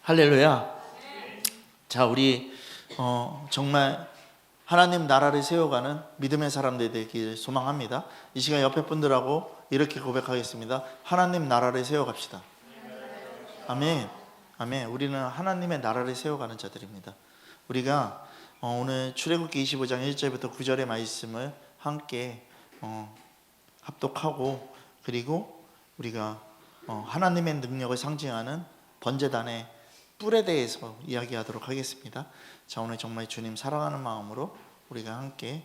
할렐루야. 자, 우리 정말 하나님 나라를 세워가는 믿음의 사람들이 되길 소망합니다. 이 시간 옆에 분들하고 이렇게 고백하겠습니다. 하나님 나라를 세워갑시다. 아멘. 아멘. 우리는 하나님의 나라를 세워가는 자들입니다. 우리가 오늘 출애굽기 25장 1절부터 9절의 말씀을 함께 합독하고, 그리고 우리가 하나님의 능력을 상징하는 번제단의 뿔에 대해서 이야기하도록 하겠습니다. 자, 오늘 정말 주님 사랑하는 마음으로 우리가 함께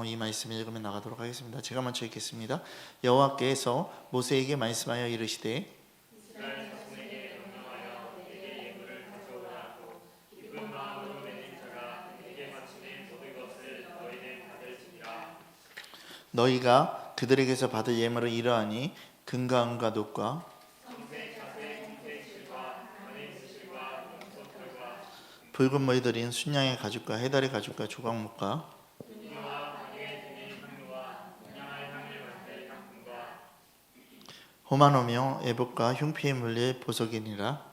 이 말씀을 읽으며 나가도록 하겠습니다. 제가 먼저 읽겠습니다. 여호와께서 모세에게 말씀하여 이르시되 너희가 그들에게서 받을 예물은 이러하니 금과 은과 놋과 붉은 물이 들인 순양의 가죽과 해달의 가죽과 조각목과 호마노며 애복과 흉피에 물릴 보석이니라.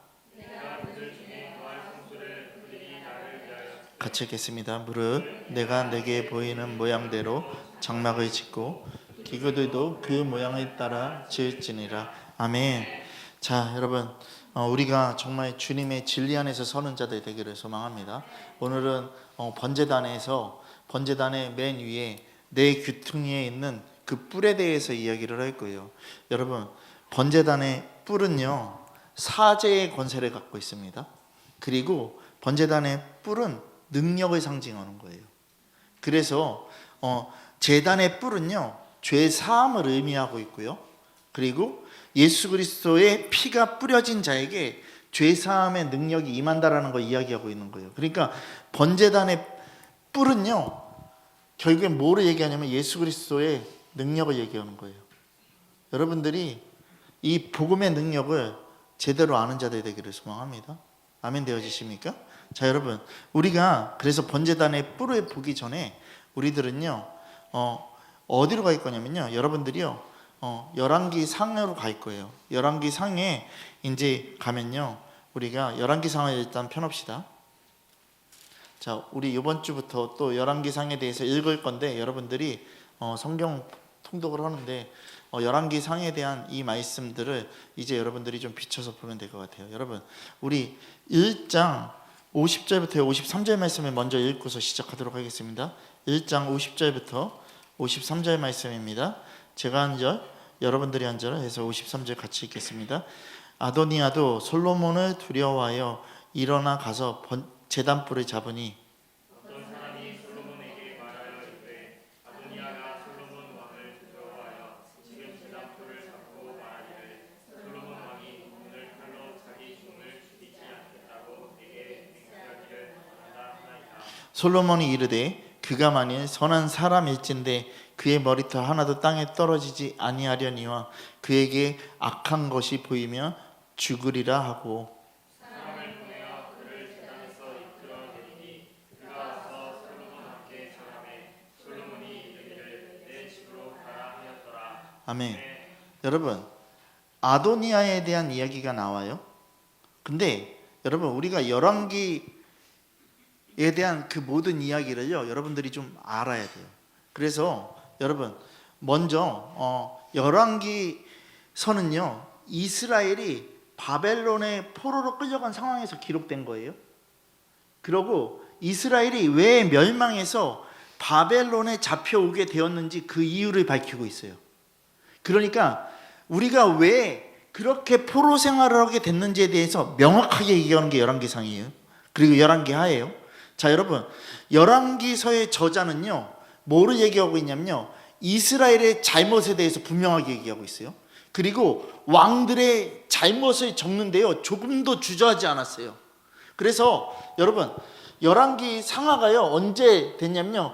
같이 읽겠습니다. 무릇 내가 내게 보이는 모양대로 장막을 짓고 기구들도 그 모양에 따라 지을지니라. 아멘. 자, 여러분, 우리가 정말 주님의 진리 안에서 서는 자들 되기를 소망합니다. 오늘은 번제단의 맨 위에 내 귀퉁이에 있는 그 뿔에 대해서 이야기를 할 거예요. 여러분, 번제단의 뿔은요, 사제의 권세를 갖고 있습니다. 그리고 번제단의 뿔은 능력을 상징하는 거예요. 그래서 제단의 뿔은요, 죄 사함을 의미하고 있고요. 그리고 예수 그리스도의 피가 뿌려진 자에게 죄 사함의 능력이 임한다라는 걸 이야기하고 있는 거예요. 그러니까 번제단의 뿔은요, 결국엔 뭐를 얘기하냐면 예수 그리스도의 능력을 얘기하는 거예요. 여러분들이 이 복음의 능력을 제대로 아는 자들 되기를 소망합니다. 아멘 되어지십니까? 자, 여러분, 우리가 그래서 번제단의 뿔을 보기 전에 우리들은요, 어디로 갈 거냐면요, 여러분들이요, 열왕기 상으로 갈 거예요. 열왕기 상에 이제 가면요, 우리가 열왕기 상을 일단 펴놓읍시다. 자, 우리 이번 주부터 또 열왕기 상에 대해서 읽을 건데, 여러분들이 성경 통독을 하는데 열왕기 상에 대한 이 말씀들을 이제 여러분들이 좀 비춰서 보면 될 것 같아요. 여러분, 우리 1장 50절부터 53절 말씀을 먼저 읽고서 시작하도록 하겠습니다. 1장 50절부터 53절 말씀입니다. 제가 한 절, 여러분들이 한 절 해서 53절 같이 읽겠습니다. 아도니아도 솔로몬을 두려워하여 일어나 가서 제단뿔을 잡으니 어떤 사람이 솔로몬에게 말하여 이르되 아도니아가 솔로몬 왕을 두려워하여 지금 제단뿔을 잡고 말하기를 솔로몬 왕이 오늘 칼로 자기 종을 죽이지 않겠다고 내게 맹세하기를 바란다 하나이다. 솔로몬이 이르되 그가 만일 선한 사람일진데 그의 머리털 하나도 땅에 떨어지지 아니하려니와 그에게 악한 것이 보이며 죽으리라 하고 사람을 보내어 그를 제단에서 이끌어 내리니 그가 와서 솔로몬 함께 전함에 솔로몬이 이르기를 내 집으로 가라 하였더라. 아멘. 여러분, 아도니아에 대한 이야기가 나와요. 근데 여러분, 우리가 열왕기에 대한 그 모든 이야기를요, 여러분들이 좀 알아야 돼요. 그래서 여러분, 먼저 열왕기서는요, 이스라엘이 바벨론의 포로로 끌려간 상황에서 기록된 거예요. 그리고 이스라엘이 왜 멸망해서 바벨론에 잡혀오게 되었는지 그 이유를 밝히고 있어요. 그러니까 우리가 왜 그렇게 포로 생활을 하게 됐는지에 대해서 명확하게 얘기하는 게 열왕기상이에요. 그리고 열왕기하예요. 자, 여러분, 열왕기서의 저자는요, 뭐를 얘기하고 있냐면요, 이스라엘의 잘못에 대해서 분명하게 얘기하고 있어요. 그리고 왕들의 잘못을 적는데요, 조금도 주저하지 않았어요. 그래서 여러분, 열왕기 상하가요, 언제 됐냐면요,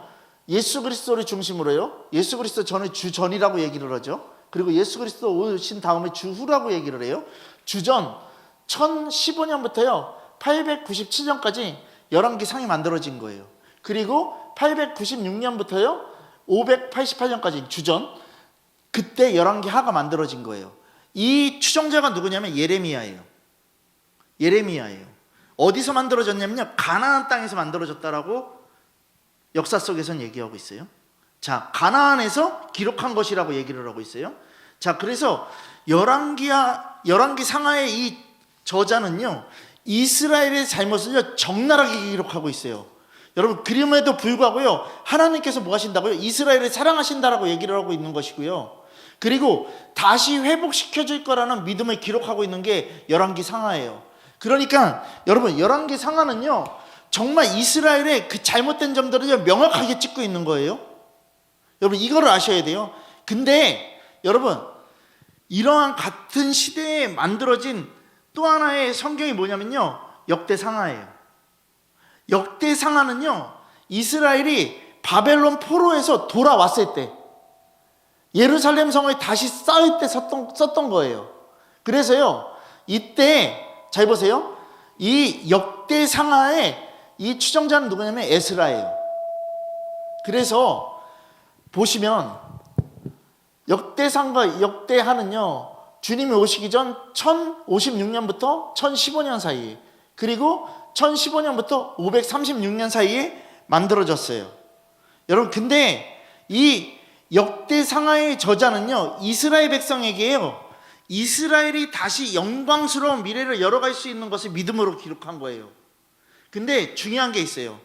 예수 그리스도를 중심으로요, 예수 그리스도 전에 주전이라고 얘기를 하죠. 그리고 예수 그리스도 오신 다음에 주후라고 얘기를 해요. 주전 1015년부터요 897년까지 열왕기 상이 만들어진 거예요. 그리고 896년부터요 588년까지 주전, 그때 열왕기 하가 만들어진 거예요. 이 추종자가 누구냐면 예레미야예요. 어디서 만들어졌냐면요, 가나안 땅에서 만들어졌다라고 역사 속에서는 얘기하고 있어요. 자, 가나안에서 기록한 것이라고 얘기를 하고 있어요. 자, 그래서 열왕기 상하의 이 저자는요, 이스라엘의 잘못을 적나라하게 기록하고 있어요. 여러분, 그럼에도 불구하고요, 하나님께서 뭐 하신다고요? 이스라엘을 사랑하신다라고 얘기를 하고 있는 것이고요. 그리고 다시 회복시켜줄 거라는 믿음을 기록하고 있는 게 열왕기 상하예요. 그러니까 여러분, 열왕기 상하는요, 정말 이스라엘의 그 잘못된 점들을 명확하게 찍고 있는 거예요. 여러분, 이거를 아셔야 돼요. 근데 여러분, 이러한 같은 시대에 만들어진 또 하나의 성경이 뭐냐면요, 역대상하예요. 역대상하는요, 이스라엘이 바벨론 포로에서 돌아왔을 때, 예루살렘 성을 다시 쌓을 때 썼던 거예요. 그래서요, 이때 잘 보세요. 이 역대상하의 이 추정자는 누구냐면 에스라예요. 그래서 보시면 역대상과 역대하는요, 주님이 오시기 전 1056년부터 1015년 사이에, 그리고 1015년부터 536년 사이에 만들어졌어요. 여러분, 근데 이 역대상하의 저자는요, 이스라엘 백성에게요, 이스라엘이 다시 영광스러운 미래를 열어갈 수 있는 것을 믿음으로 기록한 거예요. 근데 중요한 게 있어요.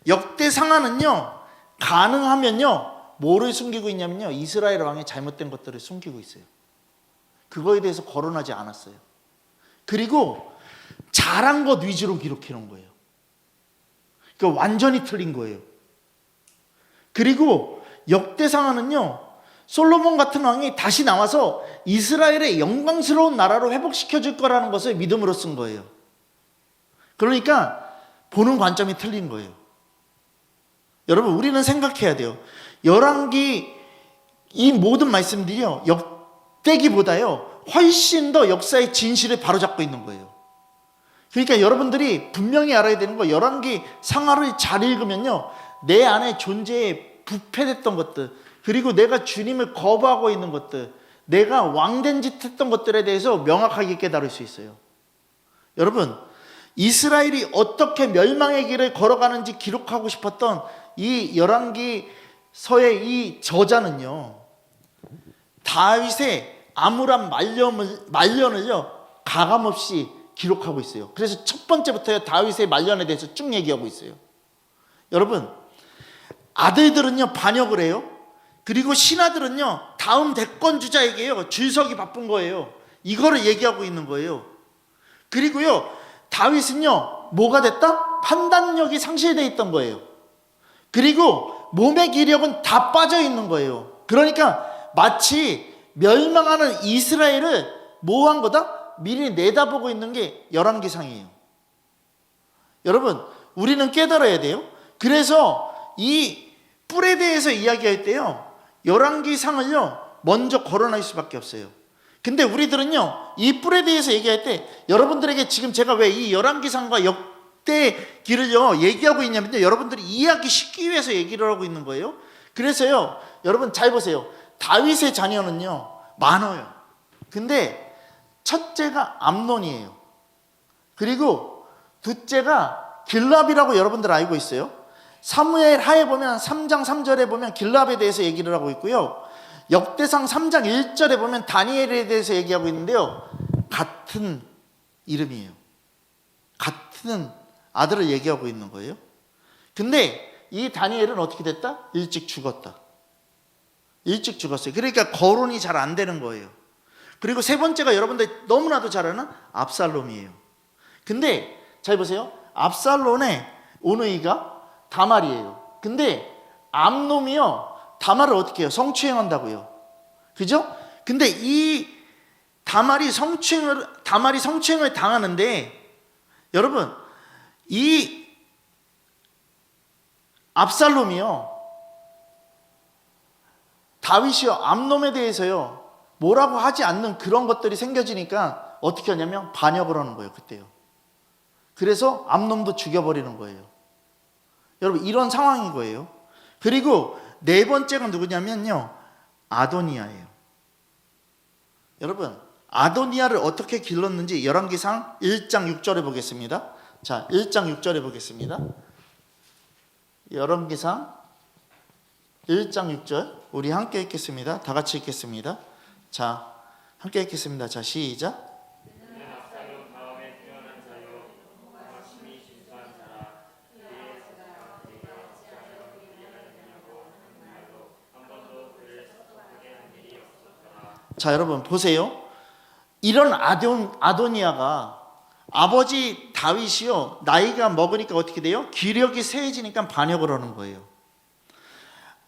역대상하는요, 가능하면요, 뭐를 숨기고 있냐면요, 이스라엘 왕의 잘못된 것들을 숨기고 있어요. 그거에 대해서 거론하지 않았어요. 그리고 잘한 것 위주로 기록해 놓은 거예요. 그러니까 완전히 틀린 거예요. 그리고 역대상하는요, 솔로몬 같은 왕이 다시 나와서 이스라엘의 영광스러운 나라로 회복시켜 줄 거라는 것을 믿음으로 쓴 거예요. 그러니까 보는 관점이 틀린 거예요. 여러분, 우리는 생각해야 돼요. 열왕기 이 모든 말씀들이요, 역대기보다요 훨씬 더 역사의 진실을 바로잡고 있는 거예요. 그러니까 여러분들이 분명히 알아야 되는 거, 열왕기 상하를 잘 읽으면요, 내 안에 존재에 부패됐던 것들, 그리고 내가 주님을 거부하고 있는 것들, 내가 왕된 짓 했던 것들에 대해서 명확하게 깨달을 수 있어요. 여러분, 이스라엘이 어떻게 멸망의 길을 걸어가는지 기록하고 싶었던 이 열왕기서의 이 저자는요, 다윗의 암울한 말년을요 가감없이 기록하고 있어요. 그래서 첫 번째부터 다윗의 말년에 대해서 쭉 얘기하고 있어요. 여러분, 아들들은요 반역을 해요. 그리고 신하들은요 다음 대권 주자에게요 줄서기 바쁜 거예요. 이거를 얘기하고 있는 거예요. 그리고요 다윗은요 뭐가 됐다? 판단력이 상실되어 있던 거예요. 그리고 몸의 기력은 다 빠져 있는 거예요. 그러니까 마치 멸망하는 이스라엘을 뭐 한 거다? 미리 내다보고 있는 게 열왕기상이에요. 여러분, 우리는 깨달아야 돼요. 그래서 이 뿔에 대해서 이야기할 때요 열왕기상을요 먼저 거론할 수밖에 없어요. 근데 우리들은요 이 뿔에 대해서 얘기할 때 여러분들에게 지금 제가 왜 이 열왕기상과 역대기를요 얘기하고 있냐면요, 여러분들이 이해하기 쉽기 위해서 얘기를 하고 있는 거예요. 그래서요 여러분 잘 보세요. 다윗의 자녀는요 많아요. 근데 첫째가 암논이에요. 그리고 둘째가 길랍이라고 여러분들 알고 있어요. 사무엘 하에 보면 3장 3절에 보면 길랍에 대해서 얘기를 하고 있고요, 역대상 3장 1절에 보면 다니엘에 대해서 얘기하고 있는데요, 같은 이름이에요. 같은 아들을 얘기하고 있는 거예요. 근데 이 다니엘은 어떻게 됐다? 일찍 죽었다. 일찍 죽었어요. 그러니까 거론이 잘 안 되는 거예요. 그리고 세 번째가 여러분들 너무나도 잘 아는 압살롬이에요. 근데 잘 보세요. 압살롬의 오누이가 다말이에요. 근데 암놈이요 다말을 어떻게 해요? 성추행한다고요. 그죠? 근데 이 다말이 성추행을 당하는데, 여러분 이 압살롬이요 다윗이요 암놈에 대해서요 뭐라고 하지 않는 그런 것들이 생겨지니까 어떻게 하냐면 반역을 하는 거예요. 그때요. 그래서 암놈도 죽여버리는 거예요. 여러분 이런 상황인 거예요. 그리고 네 번째가 누구냐면요 아도니아예요. 여러분 아도니아를 어떻게 길렀는지 열왕기상 1장 6절에 보겠습니다. 자, 1장 6절에 보겠습니다. 열왕기상 1장 6절 우리 함께 읽겠습니다. 다 같이 읽겠습니다. 자, 함께 읽겠습니다. 자, 시작. 자, 여러분 보세요. 이런 아도니아가 아버지 다윗이요, 나이가 먹으니까 어떻게 돼요? 기력이 쇠해지니까 반역을 하는 거예요.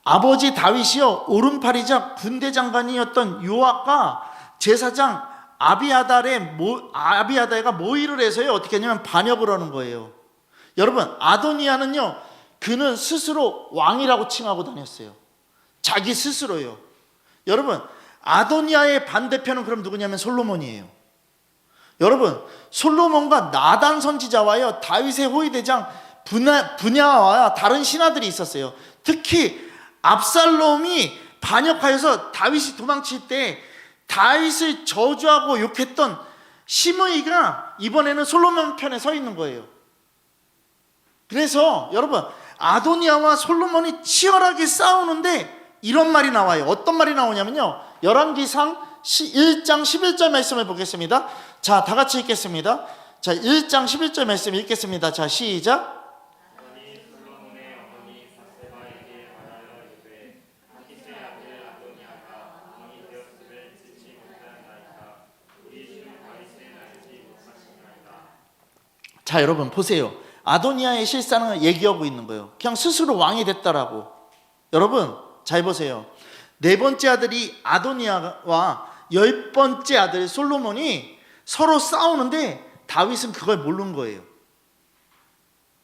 아버지 다윗이요, 오른팔이자 군대 장관이었던 요압과 제사장 아비아다가 모의를 해서요, 어떻게 하냐면 반역을 하는 거예요. 여러분, 아도니아는요, 그는 스스로 왕이라고 칭하고 다녔어요. 자기 스스로요. 여러분, 아도니아의 반대편은 그럼 누구냐면 솔로몬이에요. 여러분, 솔로몬과 나단 선지자와요, 다윗의 호위대장 분야와 다른 신하들이 있었어요. 특히 압살롬이 반역하여서 다윗이 도망칠 때 다윗을 저주하고 욕했던 시므이가 이번에는 솔로몬 편에 서 있는 거예요. 그래서 여러분, 아도니아와 솔로몬이 치열하게 싸우는데 이런 말이 나와요. 어떤 말이 나오냐면요, 열왕기상 1장 11절 말씀을 보겠습니다. 자, 다 같이 읽겠습니다. 자, 1장 11절 말씀 읽겠습니다. 자, 시작. 자, 여러분 보세요. 아도니아의 실상을 얘기하고 있는 거예요. 그냥 스스로 왕이 됐다라고. 여러분 잘 보세요. 네 번째 아들이 아도니아와 10번째 아들 솔로몬이 서로 싸우는데 다윗은 그걸 모르는 거예요.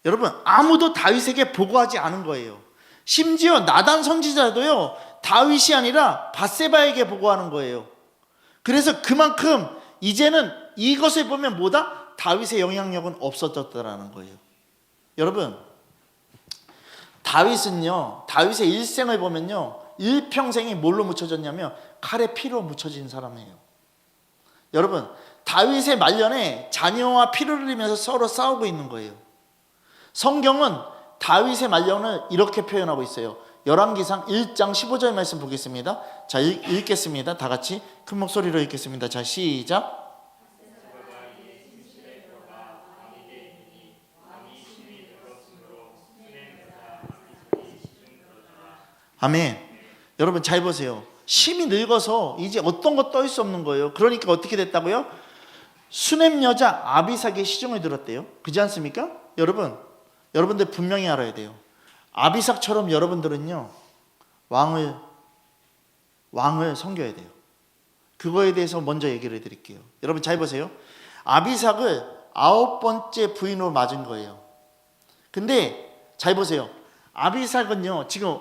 여러분, 아무도 다윗에게 보고하지 않은 거예요. 심지어 나단 선지자도요, 다윗이 아니라 밧세바에게 보고하는 거예요. 그래서 그만큼 이제는 이것을 보면 뭐다? 다윗의 영향력은 없어졌다라는 거예요. 여러분, 다윗은요, 다윗의 일생을 보면요, 일평생이 뭘로 묻혀졌냐면 칼에 피로 묻혀진 사람이에요. 여러분, 다윗의 말년에 자녀와 피를 흘리면서 서로 싸우고 있는 거예요. 성경은 다윗의 말년을 이렇게 표현하고 있어요. 열왕기상 1장 15절 말씀 보겠습니다. 자, 읽겠습니다. 다 같이 큰 목소리로 읽겠습니다. 자, 시작. 아멘. 여러분 잘 보세요. 심이 늙어서 이제 어떤 것 떠올 수 없는 거예요. 그러니까 어떻게 됐다고요? 수넴 여자 아비삭의 시중을 들었대요. 그렇지 않습니까? 여러분들 분명히 알아야 돼요. 아비삭처럼 여러분들은요, 왕을 섬겨야 돼요. 그거에 대해서 먼저 얘기를 해드릴게요. 여러분 잘 보세요. 아비삭을 9번째 부인으로 맞은 거예요. 근데 잘 보세요. 아비삭은요, 지금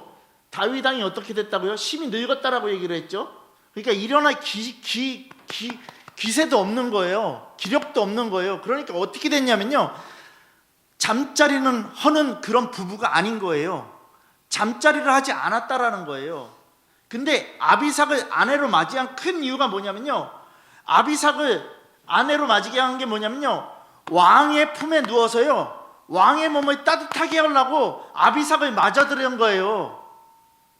다윗 왕이 어떻게 됐다고요? 심이 늙었다라고 얘기를 했죠. 그러니까 일어날 기세도 없는 거예요. 기력도 없는 거예요. 그러니까 어떻게 됐냐면요, 잠자리는 하는 그런 부부가 아닌 거예요. 잠자리를 하지 않았다라는 거예요. 근데 아비삭을 아내로 맞이한 큰 이유가 뭐냐면요, 아비삭을 아내로 맞이게 한 게 뭐냐면요, 왕의 품에 누워서요, 왕의 몸을 따뜻하게 하려고 아비삭을 맞아들인 거예요.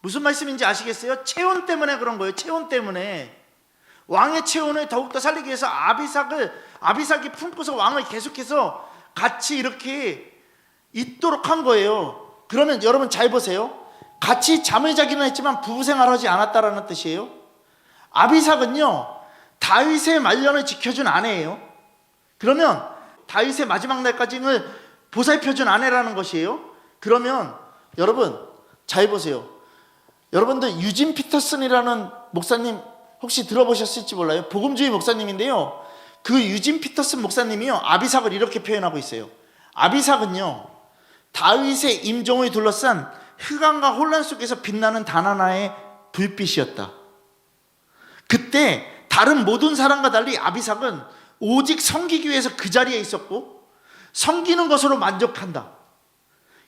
무슨 말씀인지 아시겠어요? 체온 때문에 그런 거예요. 체온 때문에. 왕의 체온을 더욱더 살리기 위해서 아비삭이 품고서 왕을 계속해서 같이 이렇게 있도록 한 거예요. 그러면 여러분 잘 보세요. 같이 잠을 자기는 했지만 부부생활을 하지 않았다라는 뜻이에요. 아비삭은요, 다윗의 말년을 지켜준 아내예요. 그러면 다윗의 마지막 날까지는 보살펴준 아내라는 것이에요. 그러면 여러분 잘 보세요. 여러분들 유진 피터슨이라는 목사님 혹시 들어보셨을지 몰라요. 복음주의 목사님인데요, 그 유진 피터슨 목사님이요, 아비삭을 이렇게 표현하고 있어요. 아비삭은요, 다윗의 임종을 둘러싼 흑암과 혼란 속에서 빛나는 단 하나의 불빛이었다. 그때 다른 모든 사람과 달리 아비삭은 오직 섬기기 위해서 그 자리에 있었고 섬기는 것으로 만족한다.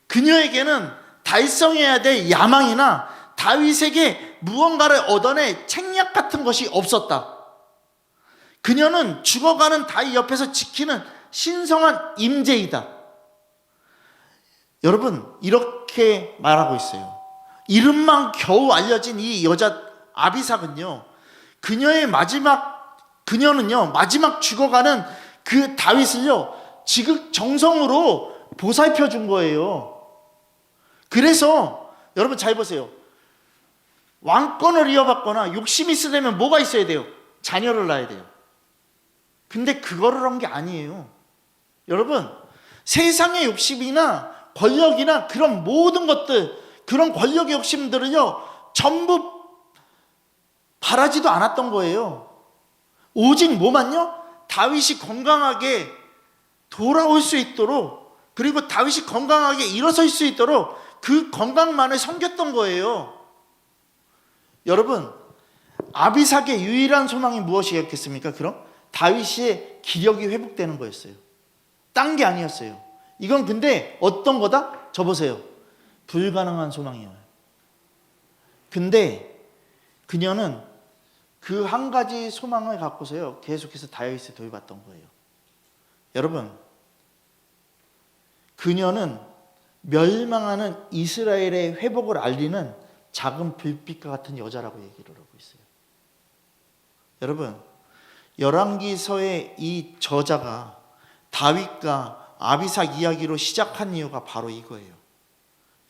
그녀에게는 달성해야 될 야망이나 다윗에게 무언가를 얻어낼 책략 같은 것이 없었다. 그녀는 죽어가는 다윗 옆에서 지키는 신성한 임재이다. 여러분 이렇게 말하고 있어요. 이름만 겨우 알려진 이 여자 아비삭은요, 그녀는요 마지막 죽어가는 그 다윗을요 지극정성으로 보살펴 준 거예요. 그래서 여러분 잘 보세요. 왕권을 이어받거나 욕심이 있으려면 뭐가 있어야 돼요? 자녀를 낳아야 돼요. 근데 그거를 한 게 아니에요. 여러분, 세상의 욕심이나 권력이나 그런 모든 것들, 그런 권력의 욕심들은요 전부 바라지도 않았던 거예요. 오직 뭐만요? 다윗이 건강하게 돌아올 수 있도록, 그리고 다윗이 건강하게 일어설 수 있도록 그 건강만을 섬겼던 거예요. 여러분, 아비삭의 유일한 소망이 무엇이었겠습니까? 그럼 다윗의 기력이 회복되는 거였어요. 딴 게 아니었어요. 이건 근데 어떤 거다? 저 보세요. 불가능한 소망이에요. 근데 그녀는 그 한 가지 소망을 갖고서요 계속해서 다윗을 돌봤던 거예요. 여러분, 그녀는 멸망하는 이스라엘의 회복을 알리는 작은 불빛과 같은 여자라고 얘기를 하고 있어요. 여러분, 열왕기서의 이 저자가 다윗과 아비삭 이야기로 시작한 이유가 바로 이거예요.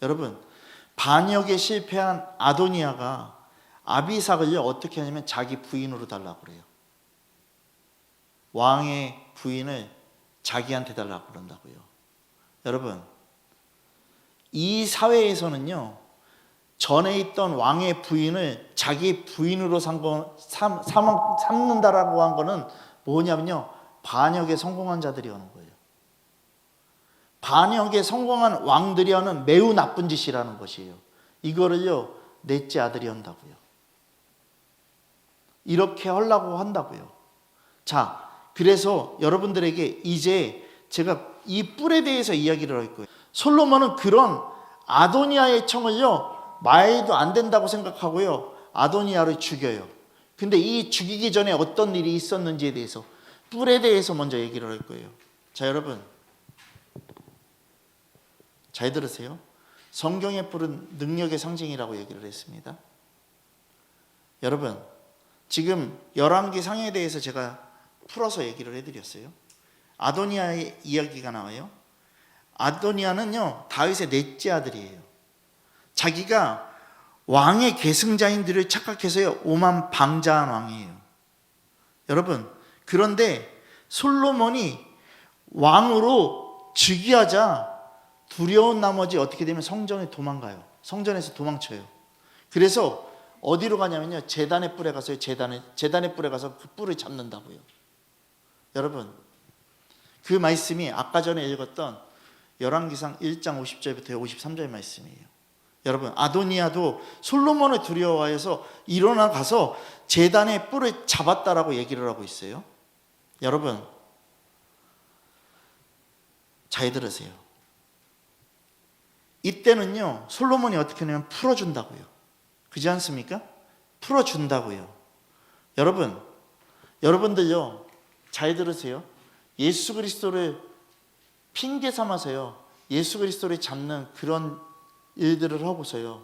여러분, 반역에 실패한 아도니아가 아비삭을요 어떻게 하냐면 자기 부인으로 달라고 그래요. 왕의 부인을 자기한테 달라고 그런다고요. 여러분, 이 사회에서는요 전에 있던 왕의 부인을 자기 부인으로 삼는다라고 한 거는 뭐냐면요, 반역에 성공한 자들이 하는 거예요. 반역에 성공한 왕들이 하는 매우 나쁜 짓이라는 것이에요. 이거를요 넷째 아들이 한다고요. 이렇게 하려고 한다고요. 자, 그래서 여러분들에게 이제 제가 이 뿔에 대해서 이야기를 할 거예요. 솔로몬은 그런 아도니아의 청을요 말도 안 된다고 생각하고요 아도니아를 죽여요. 근데 이 죽이기 전에 어떤 일이 있었는지에 대해서, 뿔에 대해서 먼저 얘기를 할 거예요. 자, 여러분 잘 들으세요. 성경의 뿔은 능력의 상징이라고 얘기를 했습니다. 여러분, 지금 열왕기 상에 대해서 제가 풀어서 얘기를 해드렸어요. 아도니아의 이야기가 나와요. 아도니아는요 다윗의 넷째 아들이에요. 자기가 왕의 계승자인들을 착각해서요 오만 방자한 왕이에요. 여러분, 그런데 솔로몬이 왕으로 즉위하자 두려운 나머지 어떻게 되면 성전에 도망가요. 성전에서 도망쳐요. 그래서 어디로 가냐면요 제단의 뿔에 가서요 제단의 뿔에 가서 그 뿔을 잡는다고요. 여러분, 그 말씀이 아까 전에 읽었던 열왕기상 1장 50절부터 53절 말씀이에요. 여러분, 아도니아도 솔로몬을 두려워해서 일어나 가서 제단의 뿔을 잡았다라고 얘기를 하고 있어요. 여러분, 잘 들으세요. 이때는요 솔로몬이 어떻게 하냐면 풀어준다고요. 그렇지 않습니까? 풀어준다고요. 여러분, 여러분들요 잘 들으세요. 예수 그리스도를 핑계 삼아서요 예수 그리스도를 잡는 그런 일들을 하고서요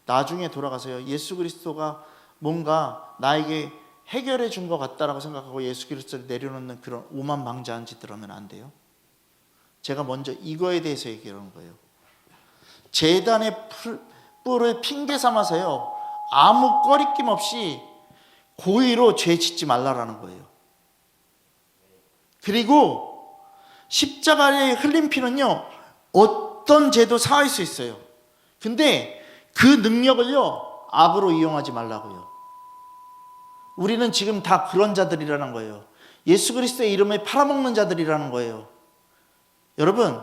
나중에 돌아가서요 예수 그리스도가 뭔가 나에게 해결해 준 것 같다라고 생각하고 예수 그리스도를 내려놓는 그런 오만방자한 짓들 하면 안 돼요. 제가 먼저 이거에 대해서 얘기하는 거예요. 제단의 뿔을 핑계 삼아서요 아무 꺼리낌 없이 고의로 죄 짓지 말라라는 거예요. 그리고 십자가에 흘린 피는요 어떤 죄도 사할 수 있어요. 근데 그 능력을요 악으로 이용하지 말라고요. 우리는 지금 다 그런 자들이라는 거예요. 예수 그리스도의 이름을 팔아먹는 자들이라는 거예요. 여러분,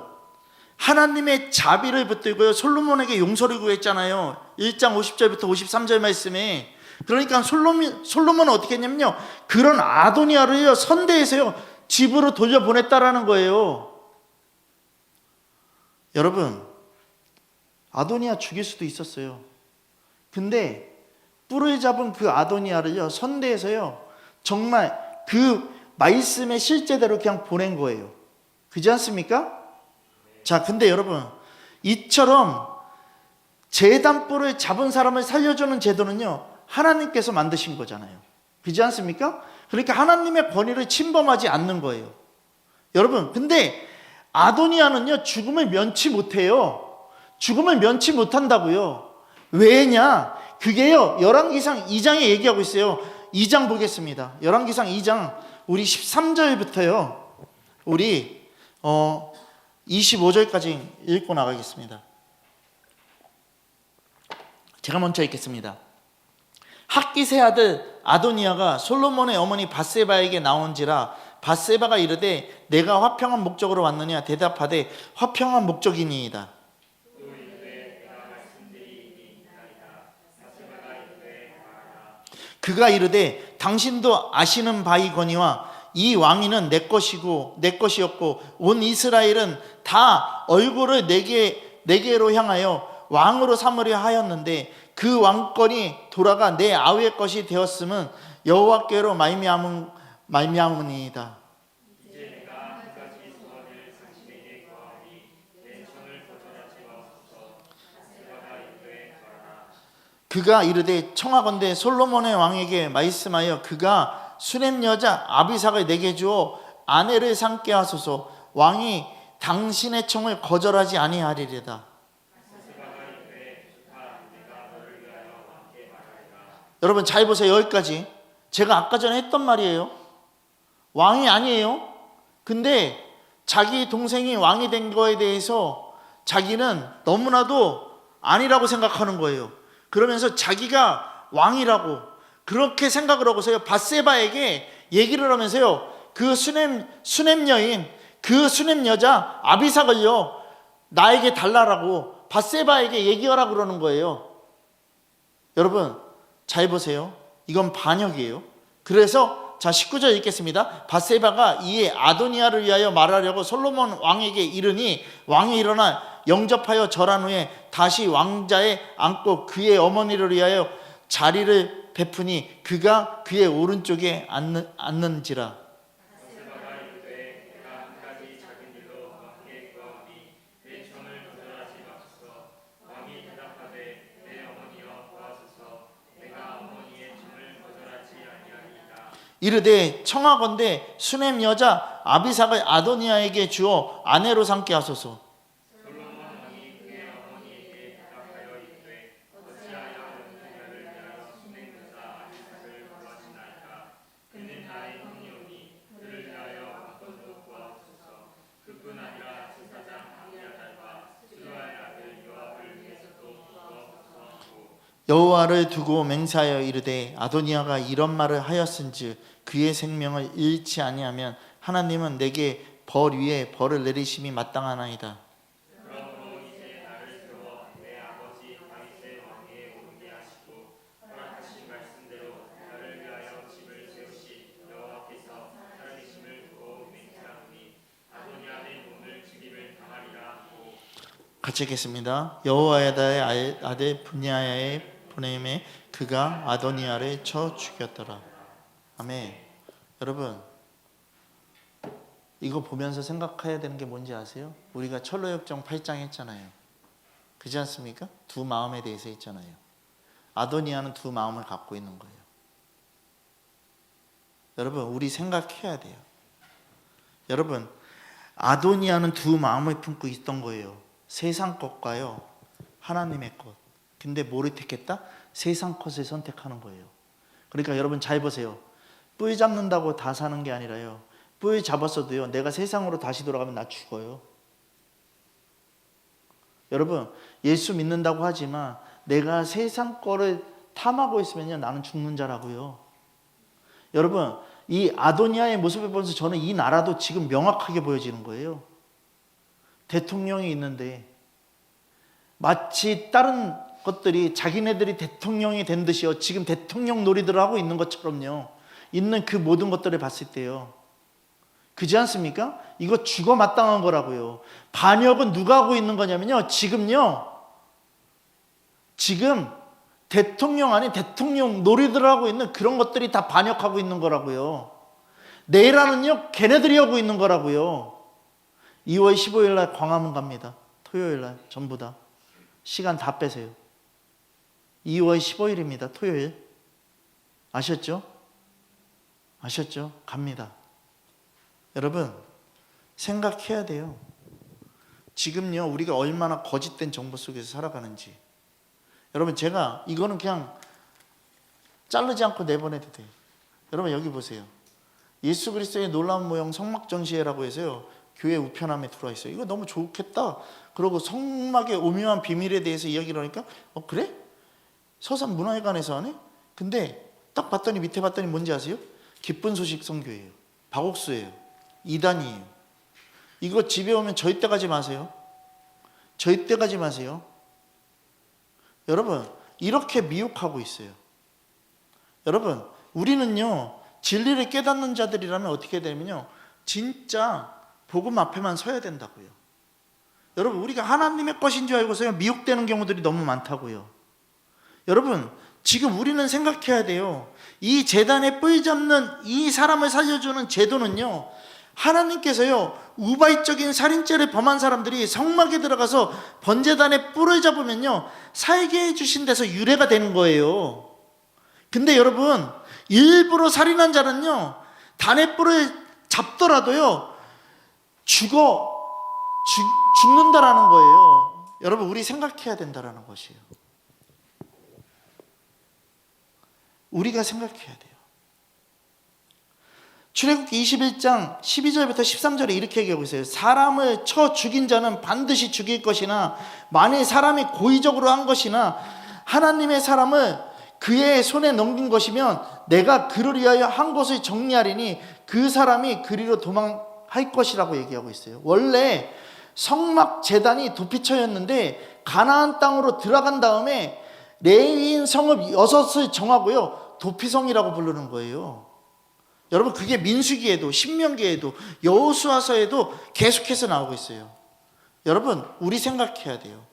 하나님의 자비를 붙들고요 솔로몬에게 용서를 구했잖아요. 1장 50절부터 53절 말씀에. 그러니까 솔로몬은 어떻게 했냐면요 그런 아도니아를요 선대에서요 집으로 돌려보냈다라는 거예요. 여러분, 아도니아 죽일 수도 있었어요. 근데 뿔을 잡은 그 아도니아를요 선대에서요 정말 그 말씀의 실제대로 그냥 보낸 거예요. 그렇지 않습니까? 자, 근데 여러분, 이처럼 제단뿔을 잡은 사람을 살려주는 제도는요, 하나님께서 만드신 거잖아요. 그렇지 않습니까? 그러니까 하나님의 권위를 침범하지 않는 거예요. 여러분, 근데 아도니아는요, 죽음을 면치 못해요. 죽음을 면치 못한다고요. 왜냐? 그게요, 열왕기상 2장에 얘기하고 있어요. 2장 보겠습니다. 열왕기상 2장 우리 13절부터요. 우리 25절까지 읽고 나가겠습니다. 제가 먼저 읽겠습니다. 학기세 아들 아도니아가 솔로몬의 어머니 밧세바에게 나온지라 밧세바가 이르되 내가 화평한 목적으로 왔느냐 대답하되 화평한 목적이니이다. 그가 이르되 당신도 아시는 바이거니와 이 왕위는 내 것이고 내 것이었고 온 이스라엘은 다 얼굴을 내게로 향하여 왕으로 삼으려 하였는데 그 왕권이 돌아가 내 아우의 것이 되었음은 여호와께로 말미암으니이다. 그가 이르되 청하건대 솔로몬의 왕에게 말씀하여 그가 수냄 여자 아비삭을 내게 주어 아내를 삼게 하소서. 왕이 당신의 청을 거절하지 아니하리리다. 여러분 잘 보세요. 여기까지 제가 아까 전에 했던 말이에요. 왕이 아니에요. 근데 자기 동생이 왕이 된 거에 대해서 자기는 너무나도 아니라고 생각하는 거예요. 그러면서 자기가 왕이라고 그렇게 생각을 하고서요, 밧세바에게 얘기를 하면서요, 그 수냄 여인, 그 수냄 여자 아비삭을요 나에게 달라라고 밧세바에게 얘기하라고 그러는 거예요. 여러분 잘 보세요. 이건 반역이에요. 그래서 자 19절 읽겠습니다. 밧세바가 이에 아도니아를 위하여 말하려고 솔로몬 왕에게 이르니 왕이 일어나 영접하여 절한 후에 다시 왕자에 앉고 그의 어머니를 위하여 자리를 베푸니 그가 그의 오른쪽에 앉는지라. 이르되 청하건대 수냄 여자 아비삭을 아도니아에게 주어 아내로 삼게 하소서. 여호와를 두고 맹세하여 이르되 아도니아가 이런 말을 하였은즉 그의 생명을 잃지 아니하면 하나님은 내게 벌 위에 벌을 내리심이 마땅하나이다. 같이 읽겠습니다. 여호야다의 아들 분야의 보냄에 그가 아도니아를 쳐 죽였더라. 아멘. 여러분 이거 보면서 생각해야 되는 게 뭔지 아세요? 우리가 철로역정 8장 했잖아요. 그렇지 않습니까? 두 마음에 대해서 했잖아요. 아도니아는 두 마음을 갖고 있는 거예요. 여러분 우리 생각해야 돼요. 여러분 아도니아는 두 마음을 품고 있던 거예요. 세상 것과요 하나님의 것. 근데 뭐를 택했다? 세상 것을 선택하는 거예요. 그러니까 여러분 잘 보세요. 뿔 잡는다고 다 사는 게 아니라요, 뿔 잡았어도요 내가 세상으로 다시 돌아가면 나 죽어요. 여러분 예수 믿는다고 하지만 내가 세상 거를 탐하고 있으면요 나는 죽는 자라고요. 여러분 이 아도니아의 모습을 보면서 저는 이 나라도 지금 명확하게 보여지는 거예요. 대통령이 있는데 마치 다른 것들이 자기네들이 대통령이 된 듯이요 지금 대통령 놀이들을 하고 있는 것처럼요 있는 그 모든 것들을 봤을 때요, 그렇지 않습니까? 이거 죽어 마땅한 거라고요. 반역은 누가 하고 있는 거냐면요 지금 대통령 아닌 대통령 놀이들을 하고 있는 그런 것들이 다 반역하고 있는 거라고요. 내일하는요 걔네들이 하고 있는 거라고요. 2월 15일 날 광화문 갑니다. 토요일 날 전부 다 시간 다 빼세요. 2월 15일입니다. 토요일. 아셨죠? 아셨죠? 갑니다. 여러분 생각해야 돼요. 지금요 우리가 얼마나 거짓된 정보 속에서 살아가는지. 여러분 제가 이거는 그냥 자르지 않고 내보내도 돼요. 여러분 여기 보세요. 예수 그리스도의 놀라운 모형 성막 전시회라고 해서요 교회 우편함에 들어와 있어요. 이거 너무 좋겠다. 그러고 성막의 오묘한 비밀에 대해서 이야기를 하니까 그래? 서산 문화회관에서 하네? 근데 딱 봤더니 밑에 봤더니 뭔지 아세요? 기쁜 소식 선교예요. 박옥수예요. 이단이에요. 이거 집에 오면 절대 가지 마세요. 절대 가지 마세요. 여러분 이렇게 미혹하고 있어요. 여러분 우리는요 진리를 깨닫는 자들이라면 어떻게 되면요 진짜 복음 앞에만 서야 된다고요. 여러분 우리가 하나님의 것인 줄 알고서 미혹되는 경우들이 너무 많다고요. 여러분 지금 우리는 생각해야 돼요. 이 제단에 뿔 잡는 이 사람을 살려주는 제도는요 하나님께서요 우발적인 살인죄를 범한 사람들이 성막에 들어가서 번제단에 뿔을 잡으면요 살게 해주신 데서 유래가 되는 거예요. 근데 여러분 일부러 살인한 자는요 단에 뿔을 잡더라도요 죽는다라는 거예요. 여러분 우리 생각해야 된다라는 것이에요. 우리가 생각해야 돼요. 출애굽기 21장 12절부터 13절에 이렇게 얘기하고 있어요. 사람을 쳐 죽인 자는 반드시 죽일 것이나 만일 사람이 고의적으로 한 것이나 하나님의 사람을 그의 손에 넘긴 것이면 내가 그를 위하여 한 것을 정리하리니 그 사람이 그리로 도망할 것이라고 얘기하고 있어요. 원래 성막 제단이 도피처였는데 가나안 땅으로 들어간 다음에 레위인 성읍 6을 정하고요 도피성이라고 부르는 거예요. 여러분 그게 민수기에도 신명기에도 여호수아서에도 계속해서 나오고 있어요. 여러분 우리 생각해야 돼요.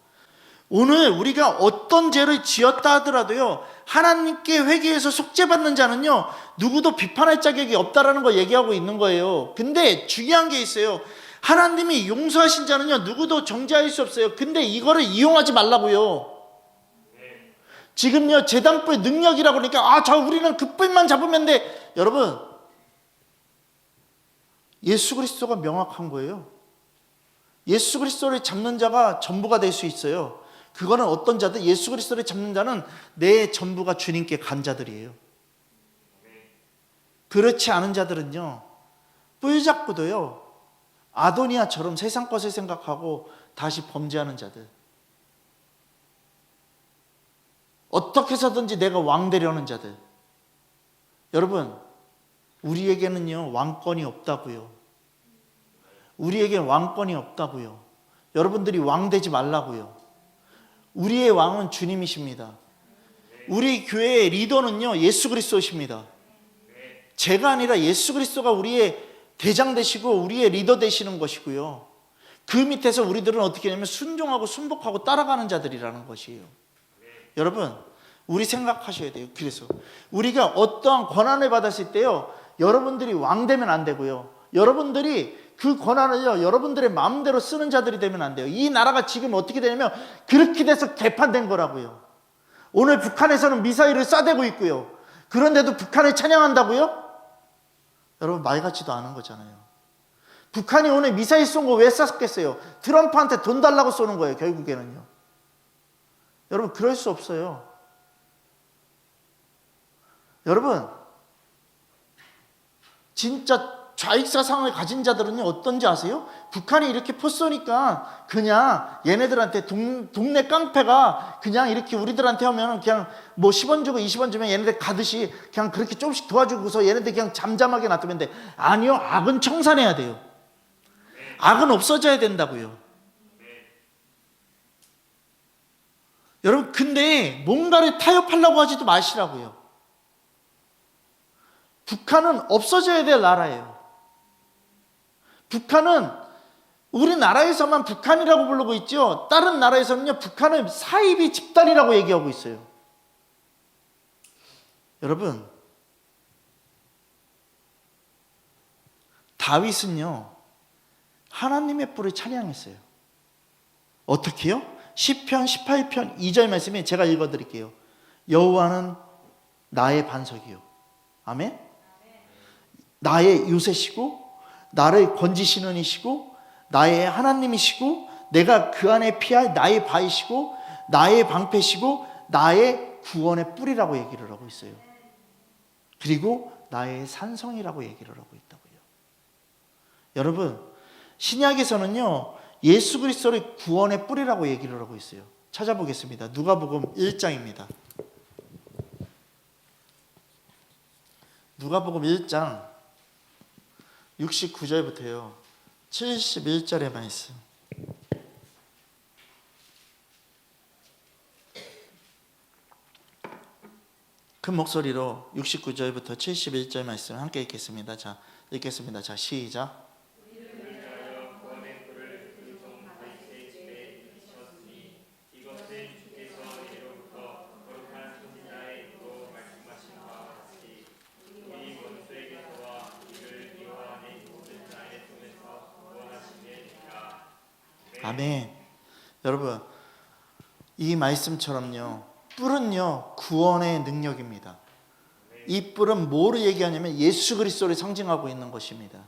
오늘 우리가 어떤 죄를 지었다 하더라도요 하나님께 회개해서 속죄받는 자는요 누구도 비판할 자격이 없다라는 걸 얘기하고 있는 거예요. 근데 중요한 게 있어요. 하나님이 용서하신 자는요 누구도 정죄할 수 없어요. 근데 이거를 이용하지 말라고요. 지금요 제단뿔 능력이라고 그러니까 우리는 그 뿔만 잡으면 돼. 여러분 예수 그리스도가 명확한 거예요. 예수 그리스도를 잡는 자가 전부가 될 수 있어요. 그거는 어떤 자들? 예수 그리스도를 잡는 자는 내 전부가 주님께 간 자들이에요. 그렇지 않은 자들은요 뿔 잡고도요 아도니아처럼 세상 것을 생각하고 다시 범죄하는 자들, 어떻게 해서든지 내가 왕 되려는 자들. 여러분 우리에게는요 왕권이 없다고요. 우리에게는 왕권이 없다고요. 여러분들이 왕 되지 말라고요. 우리의 왕은 주님이십니다. 우리 교회의 리더는요 예수 그리스도십니다. 제가 아니라 예수 그리스도가 우리의 대장 되시고 우리의 리더 되시는 것이고요. 그 밑에서 우리들은 어떻게 하냐면 순종하고 순복하고 따라가는 자들이라는 것이에요. 여러분 우리 생각하셔야 돼요. 그래서 우리가 어떠한 권한을 받았을 때요 여러분들이 왕 되면 안 되고요. 여러분들이 그 권한을요 여러분들의 마음대로 쓰는 자들이 되면 안 돼요. 이 나라가 지금 어떻게 되냐면 그렇게 돼서 개판된 거라고요. 오늘 북한에서는 미사일을 쏴대고 있고요. 그런데도 북한을 찬양한다고요? 여러분 말 같지도 않은 거잖아요. 북한이 오늘 미사일 쏜 거 왜 쐈겠어요? 트럼프한테 돈 달라고 쏘는 거예요. 결국에는요. 여러분 그럴 수 없어요. 여러분 진짜 좌익사상을 가진 자들은요 어떤지 아세요? 북한이 이렇게 포 쏘니까 그냥 얘네들한테 동네 깡패가 그냥 이렇게 우리들한테 하면 그냥 뭐 10원 주고 20원 주면 얘네들 가듯이 그냥 그렇게 조금씩 도와주고서 얘네들 그냥 잠잠하게 놔두면 돼. 아니요, 악은 청산해야 돼요. 악은 없어져야 된다고요. 여러분 근데 뭔가를 타협하려고 하지도 마시라고요. 북한은 없어져야 될 나라예요. 북한은 우리나라에서만 북한이라고 부르고 있죠. 다른 나라에서는요 북한을 사이비 집단이라고 얘기하고 있어요. 여러분 다윗은요 하나님의 뿔을 찬양했어요. 어떻게요? 시편 18편 2절 말씀에 제가 읽어드릴게요. 여호와는 나의 반석이요, 아멘. 나의 요새시고 나를 건지시는 이시고 나의 하나님이시고 내가 그 안에 피할 나의 바위시고 나의 방패시고 나의 구원의 뿌리라고 얘기를 하고 있어요. 그리고 나의 산성이라고 얘기를 하고 있다고요. 여러분, 신약에서는요 예수 그리스도를 구원의 뿌리라고 얘기를 하고 있어요. 찾아보겠습니다. 누가복음 1장입니다. 누가복음 1장 69절부터요 71절의 말씀. 큰 목소리로 69절부터 71절 말씀 함께 읽겠습니다. 자, 읽겠습니다. 자, 시작. 아멘. 여러분, 이 말씀처럼요 뿔은요 구원의 능력입니다. 이 뿔은 뭐를 얘기하냐면 예수 그리스도를 상징하고 있는 것입니다.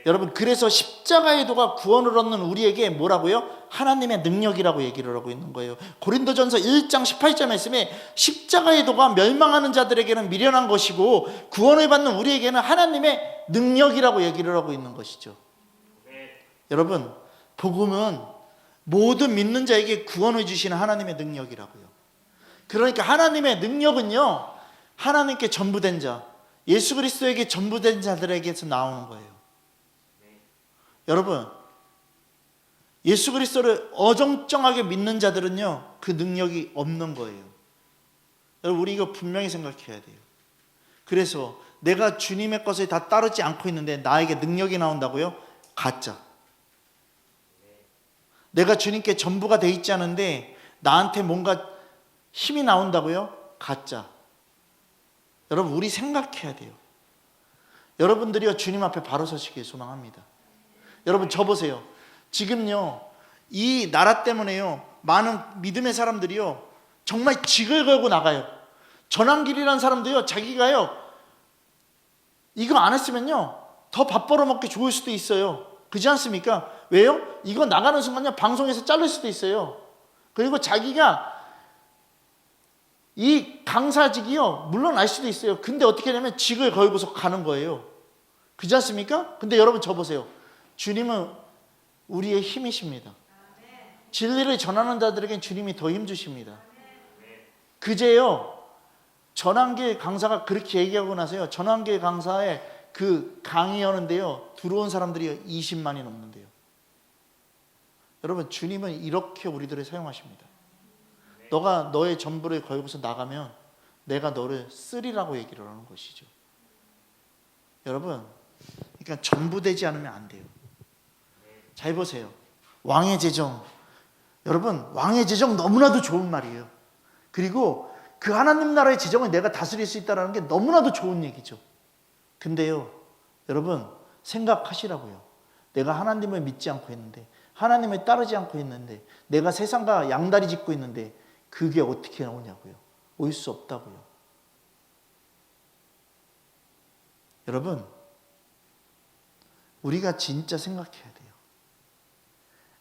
여러분, 그래서 십자가의 도가 구원을 얻는 우리에게 뭐라고요? 하나님의 능력이라고 얘기를 하고 있는 거예요. 고린도전서 1장 18절 말씀에 십자가의 도가 멸망하는 자들에게는 미련한 것이고 구원을 받는 우리에게는 하나님의 능력이라고 얘기를 하고 있는 것이죠. 여러분, 복음은 모든 믿는 자에게 구원을 주시는 하나님의 능력이라고요. 그러니까 하나님의 능력은요 하나님께 전부된 자, 예수 그리스도에게 전부된 자들에게서 나오는 거예요. 여러분, 예수 그리스도를 어정쩡하게 믿는 자들은요 그 능력이 없는 거예요. 여러분, 우리 이거 분명히 생각해야 돼요. 그래서 내가 주님의 것을 다 따르지 않고 있는데 나에게 능력이 나온다고요? 가짜. 내가 주님께 전부가 돼 있지 않은데 나한테 뭔가 힘이 나온다고요? 가짜. 여러분, 우리 생각해야 돼요. 여러분들이요 주님 앞에 바로 서시길 소망합니다. 여러분, 저 보세요. 지금요 이 나라 때문에요 많은 믿음의 사람들이요 정말 직을 걸고 나가요. 전환길이라는 사람도요 자기가요 이거 안 했으면요 더 밥 벌어먹기 좋을 수도 있어요. 그렇지 않습니까? 왜요? 이거 나가는 순간요 방송에서 자를 수도 있어요. 그리고 자기가 이 강사직이요 물러날 수도 있어요. 근데 어떻게 하냐면 직을 걸고서 가는 거예요. 그렇지 않습니까? 근데 여러분, 저 보세요. 주님은 우리의 힘이십니다. 진리를 전하는 자들에겐 주님이 더 힘 주십니다. 그제요 전환길 강사가 그렇게 얘기하고 나서요 전환길 강사의 그 강의하는데요 들어온 사람들이 20만이 넘는데요. 여러분, 주님은 이렇게 우리들을 사용하십니다. 너가 너의 전부를 걸고서 나가면 내가 너를 쓰리라고 얘기를 하는 것이죠. 여러분, 그러니까 전부되지 않으면 안 돼요. 잘 보세요. 왕의 재정. 여러분, 왕의 재정 너무나도 좋은 말이에요. 그리고 그 하나님 나라의 재정을 내가 다스릴 수 있다는 게 너무나도 좋은 얘기죠. 근데요 여러분, 생각하시라고요. 내가 하나님을 믿지 않고 있는데, 하나님을 따르지 않고 있는데, 내가 세상과 양다리 짚고 있는데 그게 어떻게 나오냐고요. 올 수 없다고요. 여러분, 우리가 진짜 생각해야 돼요.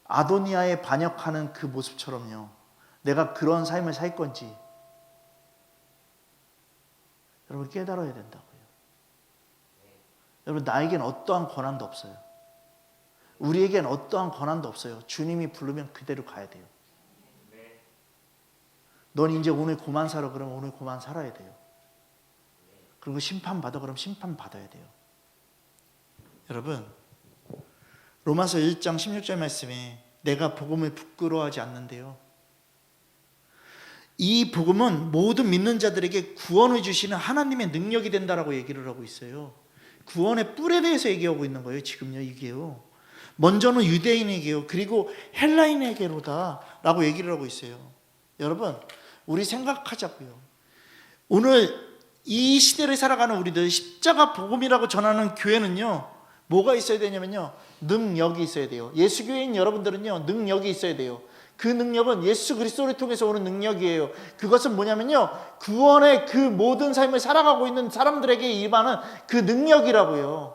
아도니아에 반역하는 그 모습처럼요 내가 그런 삶을 살 건지 여러분 깨달아야 된다고요. 여러분, 나에겐 어떠한 권한도 없어요. 우리에겐 어떠한 권한도 없어요. 주님이 부르면 그대로 가야 돼요. 넌 이제 오늘 고만 살아 그러면 오늘 고만 살아야 돼요. 그리고 심판받아 그러면 심판받아야 돼요. 여러분, 로마서 1장 16절 말씀에 내가 복음을 부끄러워하지 않는데요 이 복음은 모든 믿는 자들에게 구원을 주시는 하나님의 능력이 된다라고 얘기를 하고 있어요. 구원의 뿔에 대해서 얘기하고 있는 거예요. 지금요 이게요 먼저는 유대인에게요 그리고 헬라인에게로다 라고 얘기를 하고 있어요. 여러분, 우리 생각하자고요. 오늘 이 시대를 살아가는 우리들 십자가 복음이라고 전하는 교회는요 뭐가 있어야 되냐면요, 능력이 있어야 돼요. 예수교회인 여러분들은요, 능력이 있어야 돼요. 그 능력은 예수 그리스도를 통해서 오는 능력이에요. 그것은 뭐냐면요, 구원의 그 모든 삶을 살아가고 있는 사람들에게 임하는 그 능력이라고요.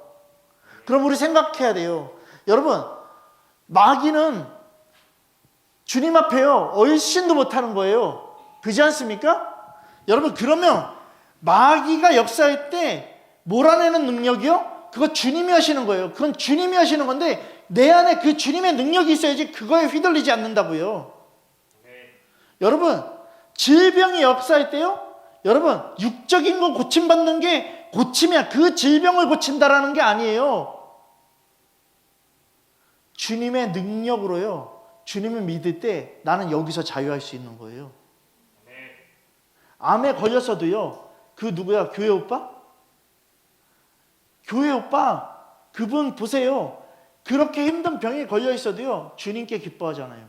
그럼 우리 생각해야 돼요. 여러분, 마귀는 주님 앞에요 얼씬도 못하는 거예요. 그렇지 않습니까? 여러분, 그러면 마귀가 역사할 때 몰아내는 능력이요? 그거 주님이 하시는 거예요. 그건 주님이 하시는 건데 내 안에 그 주님의 능력이 있어야지 그거에 휘둘리지 않는다고요. 여러분, 질병이 역사할 때요, 여러분, 육적인 거 고침받는 게 고치면 그 질병을 고친다라는 게 아니에요. 주님의 능력으로요, 주님을 믿을 때 나는 여기서 자유할 수 있는 거예요. 암에 걸렸어도요, 그 누구야? 교회 오빠? 교회 오빠, 그분 보세요. 그렇게 힘든 병에 걸려 있어도요, 주님께 기뻐하잖아요.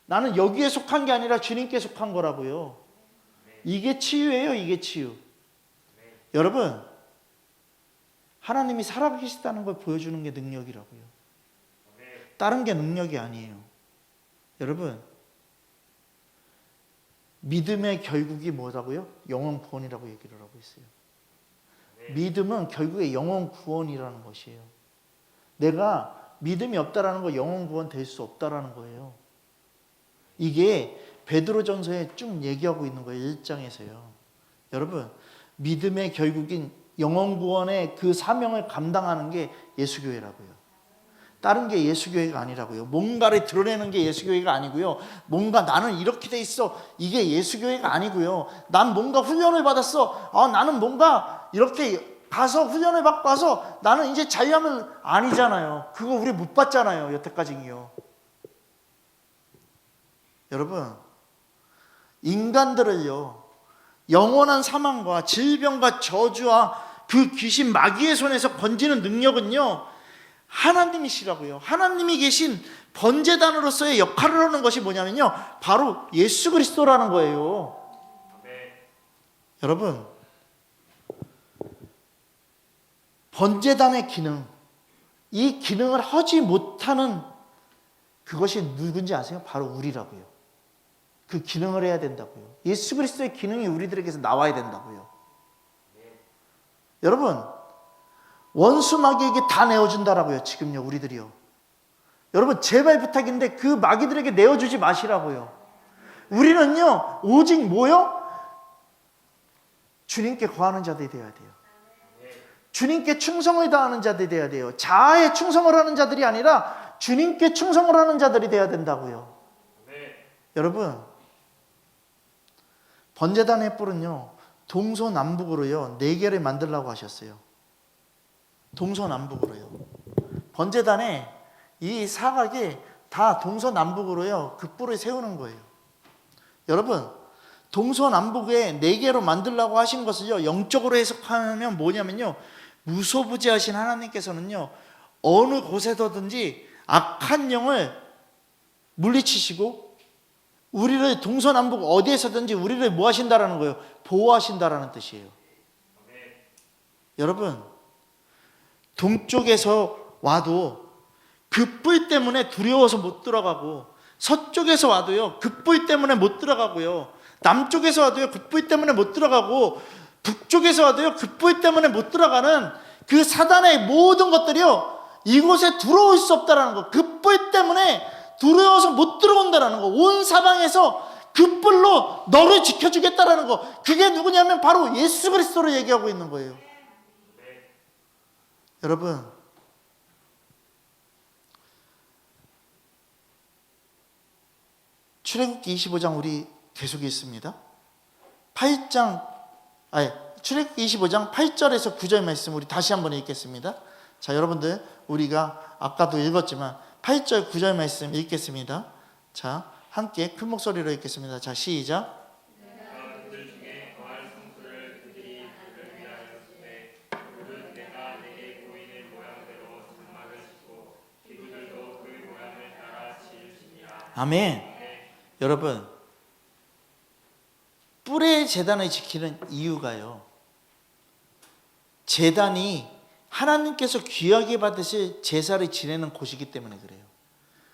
나는 여기에 속한 게 아니라 주님께 속한 거라고요. 이게 치유예요, 이게 치유. 여러분, 하나님이 살아계시다는 걸 보여주는 게 능력이라고요. 다른 게 능력이 아니에요. 여러분, 믿음의 결국이 뭐라고요? 영원 구원이라고 얘기를 하고 있어요. 믿음은 결국에 영원 구원이라는 것이에요. 내가 믿음이 없다라는 거 영원 구원 될 수 없다라는 거예요. 이게 베드로전서에 쭉 얘기하고 있는 거예요. 1장에서요. 여러분, 믿음의 결국인 영원 구원의 그 사명을 감당하는 게 예수교회라고요. 다른 게 예수교회가 아니라고요. 뭔가를 드러내는 게 예수교회가 아니고요. 뭔가 나는 이렇게 돼 있어, 이게 예수교회가 아니고요. 난 뭔가 훈련을 받았어, 나는 뭔가 이렇게 가서 훈련을 받고 와서 나는 이제 자유하면, 아니잖아요. 그거 우리 못 받잖아요, 여태까지요. 여러분, 인간들을요, 영원한 사망과 질병과 저주와 그 귀신 마귀의 손에서 건지는 능력은요, 하나님이시라고요. 하나님이 계신 번제단으로서의 역할을 하는 것이 뭐냐면요, 바로 예수 그리스도라는 거예요. 여러분, 번제단의 기능, 이 기능을 하지 못하는 그것이 누군지 아세요? 바로 우리라고요. 그 기능을 해야 된다고요. 예수 그리스도의 기능이 우리들에게서 나와야 된다고요. 여러분, 원수 마귀에게 다 내어준다라고요. 지금요, 우리들이요. 여러분, 제발 부탁인데 그 마귀들에게 내어주지 마시라고요. 우리는요, 오직 뭐요? 주님께 거하는 자들이 되어야 돼요. 주님께 충성을 다하는 자들이 되어야 돼요. 자아에 충성을 하는 자들이 아니라 주님께 충성을 하는 자들이 되어야 된다고요. 여러분, 번제단의 뿔은요, 동서남북으로요 4개를 만들라고 하셨어요. 동서남북으로요. 번제단에 이 사각이 다 동서남북으로요 그 뿔을 세우는 거예요. 여러분, 동서남북에 4개로 만들라고 하신 것을요, 영적으로 해석하면 뭐냐면요, 무소부지하신 하나님께서는요, 어느 곳에서든지 악한 영을 물리치시고 우리를 동서남북 어디에서든지 우리를 뭐 하신다라는 거예요? 보호하신다라는 뜻이에요. 여러분, 동쪽에서 와도 그 뿔 때문에 두려워서 못 들어가고, 서쪽에서 와도요 그 뿔 때문에 못 들어가고요, 남쪽에서 와도요 그 뿔 때문에 못 들어가고, 북쪽에서 와도요 그 뿔 때문에 못 들어가는 그 사단의 모든 것들이요 이곳에 들어올 수 없다라는 거. 그 뿔 때문에 두려워서 못 들어온다라는 거. 온 사방에서 그 뿔로 너를 지켜주겠다라는 거. 그게 누구냐면 바로 예수 그리스도를 얘기하고 있는 거예요. 여러분, 출애굽기 25장 우리 계속 있습니다. 출애굽기 25장 8절에서 9절 말씀 우리 다시 한번 읽겠습니다. 자, 여러분들, 우리가 아까도 읽었지만 8절 9절 말씀 읽겠습니다. 자, 함께 큰 목소리로 읽겠습니다. 자, 시작. 아멘. 여러분, 뿔의 제단을 지키는 이유가요, 제단이 하나님께서 귀하게 받으실 제사를 지내는 곳이기 때문에 그래요.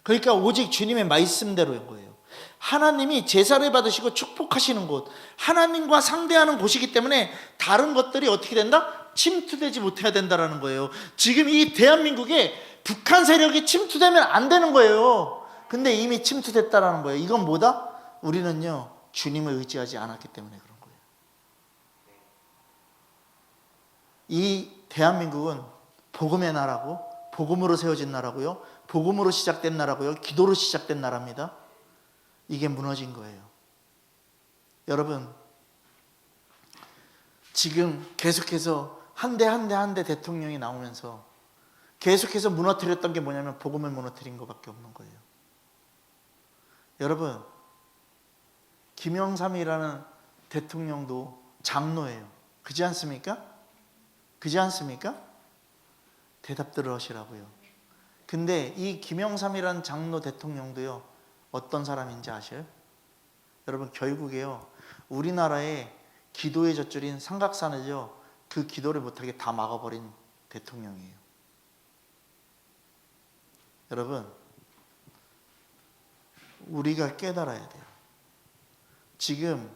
그러니까 오직 주님의 말씀대로인 거예요. 하나님이 제사를 받으시고 축복하시는 곳, 하나님과 상대하는 곳이기 때문에 다른 것들이 어떻게 된다? 침투되지 못해야 된다라는 거예요. 지금 이 대한민국에 북한 세력이 침투되면 안 되는 거예요. 근데 이미 침투됐다라는 거예요. 이건 뭐다? 우리는요, 주님을 의지하지 않았기 때문에 그런 거예요. 이 대한민국은 복음의 나라고, 복음으로 세워진 나라고요, 복음으로 시작된 나라고요, 기도로 시작된 나라입니다. 이게 무너진 거예요. 여러분, 지금 계속해서 한 대 대통령이 나오면서 계속해서 무너뜨렸던 게 뭐냐면 복음을 무너뜨린 것밖에 없는 거예요. 여러분, 김영삼이라는 대통령도 장로예요. 그지 않습니까? 그지 않습니까? 대답들을 하시라고요. 근데 이 김영삼이라는 장로 대통령도요, 어떤 사람인지 아셔요? 여러분, 결국에요, 우리나라의 기도의 젖줄인 삼각산을요, 그 기도를 못하게 다 막아버린 대통령이에요. 여러분, 우리가 깨달아야 돼요. 지금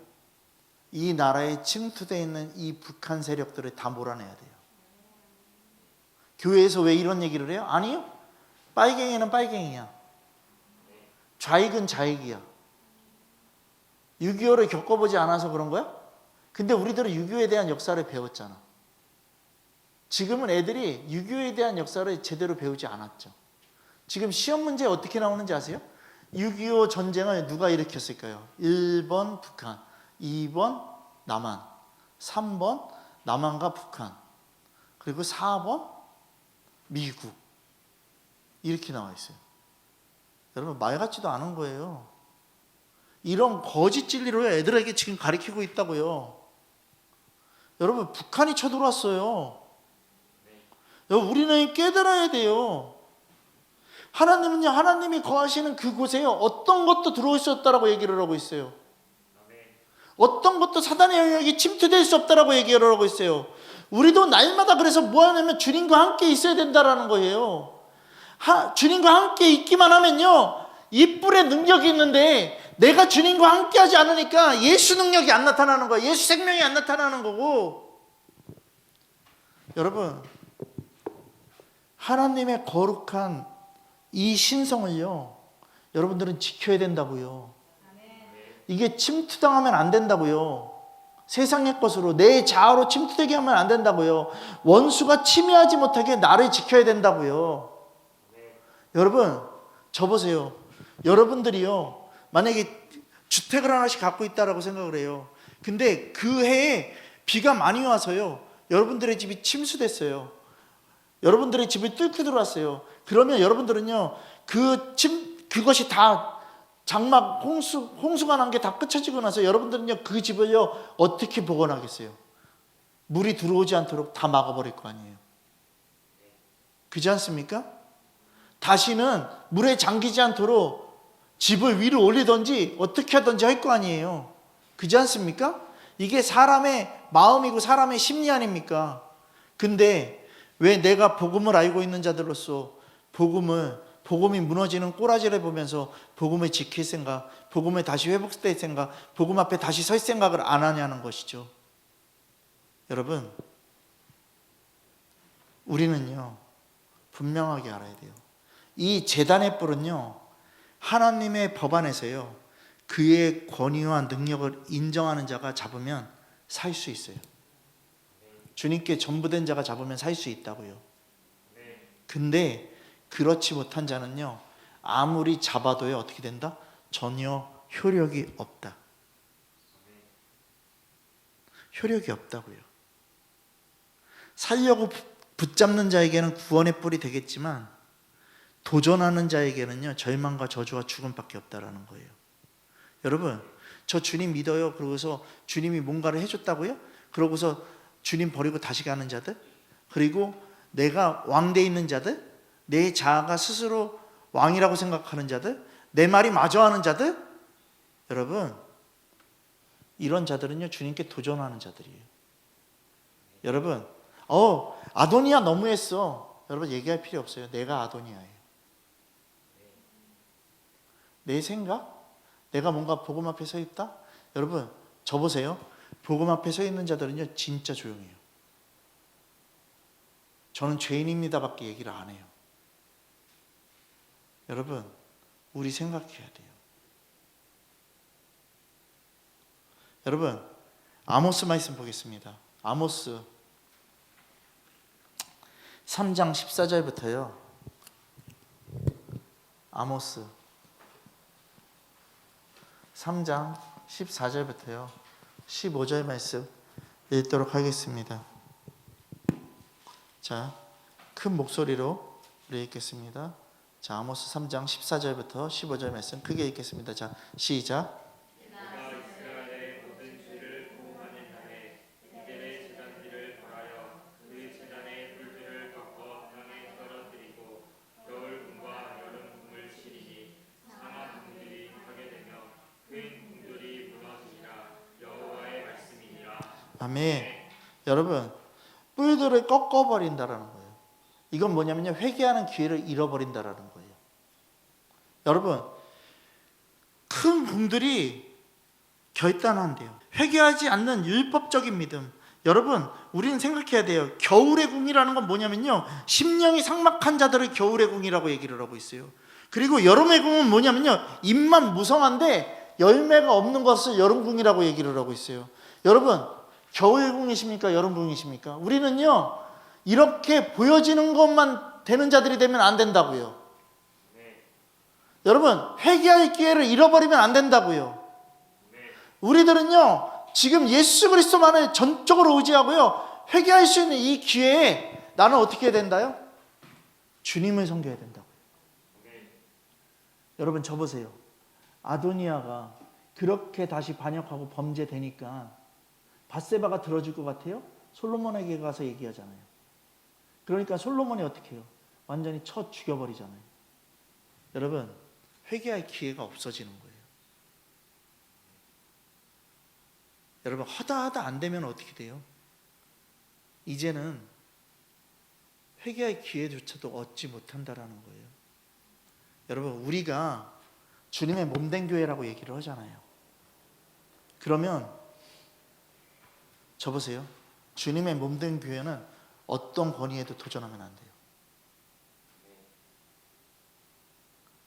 이 나라에 침투되어 있는 이 북한 세력들을 다 몰아내야 돼요. 교회에서 왜 이런 얘기를 해요? 아니요, 빨갱이는 빨갱이야, 좌익은 좌익이야. 6.25를 겪어보지 않아서 그런 거야? 근데 우리들은 6.25에 대한 역사를 배웠잖아. 지금은 애들이 6.25에 대한 역사를 제대로 배우지 않았죠. 지금 시험 문제에 어떻게 나오는지 아세요? 6.25 전쟁을 누가 일으켰을까요? 1번 북한, 2번 남한, 3번 남한과 북한, 그리고 4번 미국. 이렇게 나와 있어요. 여러분, 말 같지도 않은 거예요. 이런 거짓 진리로 애들에게 지금 가르치고 있다고요. 여러분, 북한이 쳐들어왔어요. 여러분, 우리는 깨달아야 돼요. 하나님은요, 하나님이 거하시는 그곳에요, 어떤 것도 들어올 수 없다라고 얘기를 하고 있어요. 어떤 것도 사단의 영역이 침투될 수 없다라고 얘기를 하고 있어요. 우리도 날마다 그래서 뭐 하냐면 주님과 함께 있어야 된다라는 거예요. 주님과 함께 있기만 하면요, 이 뿔에 능력이 있는데 내가 주님과 함께 하지 않으니까 예수 능력이 안 나타나는 거예요. 예수 생명이 안 나타나는 거고. 여러분, 하나님의 거룩한 이 신성을요, 여러분들은 지켜야 된다고요. 이게 침투당하면 안 된다고요. 세상의 것으로 내 자아로 침투되게 하면 안 된다고요. 원수가 침해하지 못하게 나를 지켜야 된다고요. 여러분, 저 보세요. 여러분들이요, 만약에 주택을 하나씩 갖고 있다라고 생각을 해요. 근데 그 해에 비가 많이 와서요, 여러분들의 집이 침수됐어요. 여러분들의 집을 뚫고 들어왔어요. 그러면 여러분들은요, 그것이 다 장막 홍수가 난 게 다 끝쳐지고 나서 여러분들은요, 그 집을요, 어떻게 복원하겠어요? 물이 들어오지 않도록 다 막아버릴 거 아니에요. 그렇지 않습니까? 다시는 물에 잠기지 않도록 집을 위로 올리든지 어떻게 하든지 할 거 아니에요. 그렇지 않습니까? 이게 사람의 마음이고 사람의 심리 아닙니까? 근데 왜 내가 복음을 알고 있는 자들로서 복음이 무너지는 꼬라지를 보면서 복음을 지킬 생각, 복음을 다시 회복될 생각, 복음 앞에 다시 설 생각을 안 하냐는 것이죠. 여러분, 우리는요, 분명하게 알아야 돼요. 이 제단의 뿔은요, 하나님의 법안에서요, 그의 권위와 능력을 인정하는 자가 잡으면 살 수 있어요. 주님께 전부된 자가 잡으면 살 수 있다고요. 근데 그렇지 못한 자는요, 아무리 잡아도요, 어떻게 된다? 전혀 효력이 없다. 효력이 없다고요. 살려고 붙잡는 자에게는 구원의 뿔이 되겠지만 도전하는 자에게는요, 절망과 저주와 죽음밖에 없다라는 거예요. 여러분, 저 주님 믿어요. 그러고서 주님이 뭔가를 해줬다고요? 그러고서 주님 버리고 다시 가는 자들, 그리고 내가 왕대에 있는 자들, 내 자아가 스스로 왕이라고 생각하는 자들, 내 말이 마저 하는 자들, 여러분, 이런 자들은요, 주님께 도전하는 자들이에요. 여러분, 아도니아 너무했어. 여러분 얘기할 필요 없어요. 내가 아도니아예요. 내 생각? 내가 뭔가 복음 앞에 서 있다? 여러분 저 보세요. 복음 앞에 서 있는 자들은요 진짜 조용해요. 저는 죄인입니다 밖에 얘기를 안 해요. 여러분 우리 생각해야 돼요. 여러분 아모스 말씀 보겠습니다. 아모스 3장 14절부터요. 아모스 3장 14절부터요 15절 말씀 읽도록 하겠습니다. 자, 큰 목소리로 우리 읽겠습니다. 자, 아모스 3장 14절부터 15절 말씀 크게 읽겠습니다. 자, 시작. 아멘. 여러분 뿔들을 꺾어버린다라는 거예요. 이건 뭐냐면요 회개하는 기회를 잃어버린다라는 거예요. 여러분 큰 궁들이 결단한대요. 회개하지 않는 율법적인 믿음. 여러분 우리는 생각해야 돼요. 겨울의 궁이라는 건 뭐냐면요 심령이 삭막한 자들을 겨울의 궁이라고 얘기를 하고 있어요. 그리고 여름의 궁은 뭐냐면요 잎만 무성한데 열매가 없는 것을 여름궁이라고 얘기를 하고 있어요. 여러분 겨울궁이십니까? 여름궁이십니까? 우리는요 이렇게 보여지는 것만 되는 자들이 되면 안 된다고요. 여러분 회개할 기회를 잃어버리면 안 된다고요. 우리들은요 지금 예수 그리스도만을 전적으로 의지하고요 회개할 수 있는 이 기회에 나는 어떻게 해야 된다요? 주님을 섬겨야 된다고요. 여러분 저 보세요. 아도니아가 그렇게 다시 반역하고 범죄되니까 밧세바가 들어줄 것 같아요? 솔로몬에게 가서 얘기하잖아요. 그러니까 솔로몬이 어떻게 해요? 완전히 쳐 죽여버리잖아요. 여러분 회개할 기회가 없어지는 거예요. 여러분 하다 안 되면 어떻게 돼요? 이제는 회개할 기회조차도 얻지 못한다라는 거예요. 여러분 우리가 주님의 몸된 교회라고 얘기를 하잖아요. 그러면 저 보세요. 주님의 몸된 교회는 어떤 권위에도 도전하면 안 돼요.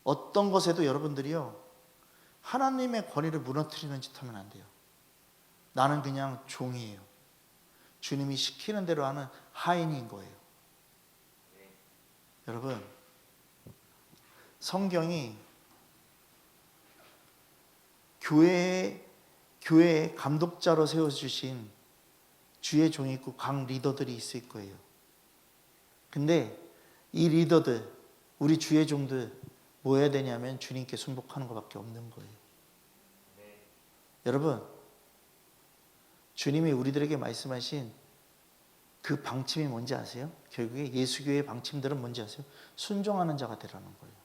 어떤 것에도 여러분들이요 하나님의 권위를 무너뜨리는 짓 하면 안 돼요. 나는 그냥 종이에요. 주님이 시키는 대로 하는 하인인 거예요. 여러분 성경이 교회의 감독자로 세워주신 주의 종이 있고 각 리더들이 있을 거예요. 근데 이 리더들 우리 주의 종들 뭐 해야 되냐면 주님께 순복하는 것밖에 없는 거예요. 여러분 주님이 우리들에게 말씀하신 그 방침이 뭔지 아세요? 결국에 예수교회의 방침들은 뭔지 아세요? 순종하는 자가 되라는 거예요.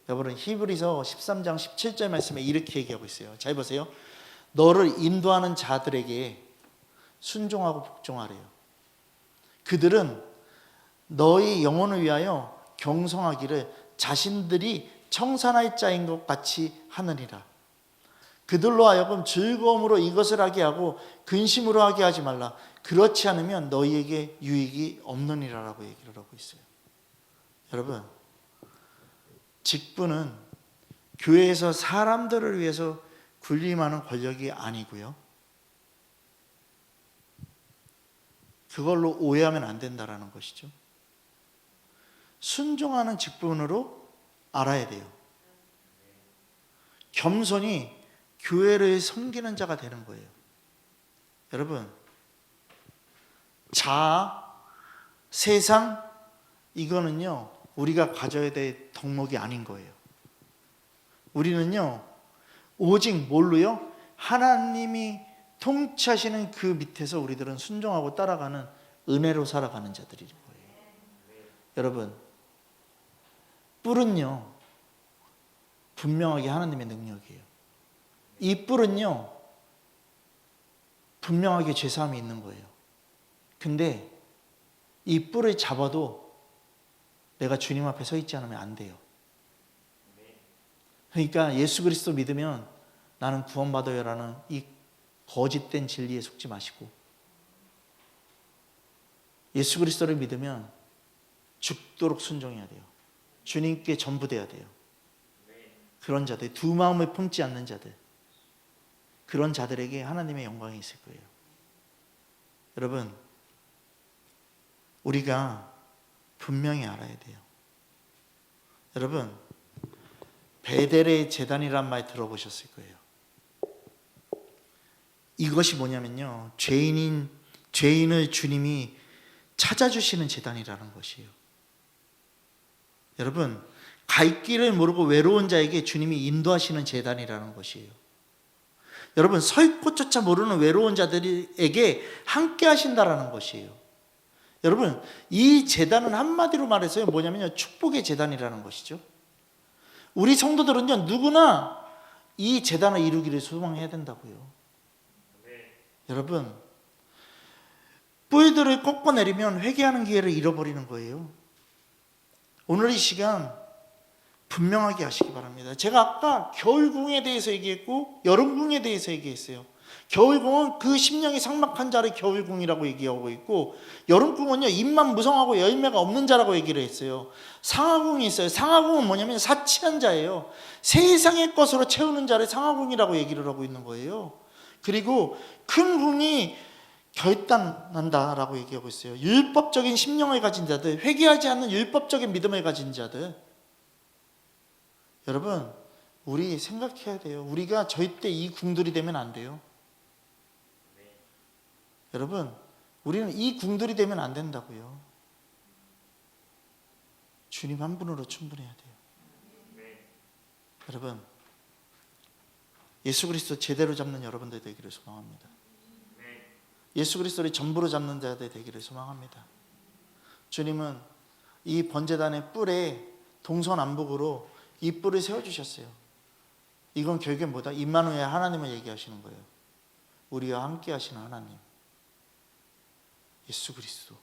여러분 히브리서 13장 17절 말씀에 이렇게 얘기하고 있어요. 잘 보세요. 너를 인도하는 자들에게 순종하고 복종하래요. 그들은 너희 영혼을 위하여 경성하기를 자신들이 청산할 자인 것 같이 하느니라. 그들로 하여금 즐거움으로 이것을 하게 하고 근심으로 하게 하지 말라. 그렇지 않으면 너희에게 유익이 없느니라라고 얘기를 하고 있어요. 여러분 직분은 교회에서 사람들을 위해서 군림하는 권력이 아니고요 그걸로 오해하면 안 된다라는 것이죠. 순종하는 직분으로 알아야 돼요. 겸손히 교회를 섬기는 자가 되는 거예요. 여러분 자아, 세상 이거는요 우리가 가져야 될 덕목이 아닌 거예요. 우리는요 오직 뭘로요? 하나님이 통치하시는 그 밑에서 우리들은 순종하고 따라가는 은혜로 살아가는 자들인 거예요. 여러분 뿔은요 분명하게 하나님의 능력이에요. 이 뿔은요 분명하게 죄사함이 있는 거예요. 근데 이 뿔을 잡아도 내가 주님 앞에 서 있지 않으면 안 돼요. 그러니까 예수 그리스도 믿으면 나는 구원받아요라는 이 거짓된 진리에 속지 마시고, 예수 그리스도를 믿으면 죽도록 순종해야 돼요. 주님께 전부돼야 돼요. 그런 자들, 두 마음을 품지 않는 자들, 그런 자들에게 하나님의 영광이 있을 거예요. 여러분, 우리가 분명히 알아야 돼요. 여러분, 베델의 제단이란 말 들어보셨을 거예요. 이것이 뭐냐면요, 죄인을 주님이 찾아주시는 제단이라는 것이에요. 여러분, 갈 길을 모르고 외로운 자에게 주님이 인도하시는 제단이라는 것이에요. 여러분, 설 곳조차 모르는 외로운 자들에게 함께 하신다라는 것이에요. 여러분, 이 제단은 한마디로 말해서 뭐냐면요, 축복의 제단이라는 것이죠. 우리 성도들은요, 누구나 이 제단을 이루기를 소망해야 된다고요. 여러분, 뿔들을 꺾어내리면 회개하는 기회를 잃어버리는 거예요. 오늘 이 시간 분명하게 하시기 바랍니다. 제가 아까 겨울궁에 대해서 얘기했고 여름궁에 대해서 얘기했어요. 겨울궁은 그 심령이 삭막한 자를 겨울궁이라고 얘기하고 있고, 여름궁은요, 입만 무성하고 열매가 없는 자라고 얘기를 했어요. 상하궁이 있어요. 상하궁은 뭐냐면 사치한 자예요. 세상의 것으로 채우는 자를 상하궁이라고 얘기를 하고 있는 거예요. 그리고 큰 궁이 결단난다라고 얘기하고 있어요. 율법적인 심령을 가진 자들, 회개하지 않는 율법적인 믿음을 가진 자들. 여러분, 우리 생각해야 돼요. 우리가 절대 이 궁들이 되면 안 돼요. 여러분, 우리는 이 궁들이 되면 안 된다고요. 주님 한 분으로 충분해야 돼요. 여러분, 예수 그리스도 제대로 잡는 여러분들 되기를 소망합니다. 예수 그리스도를 전부로 잡는 자들 되기를 소망합니다. 주님은 이 번제단의 뿔에 동서남북으로 이 뿔을 세워주셨어요. 이건 결국엔 뭐다? 임마누엘 하나님을 얘기하시는 거예요. 우리와 함께 하시는 하나님, 예수 그리스도.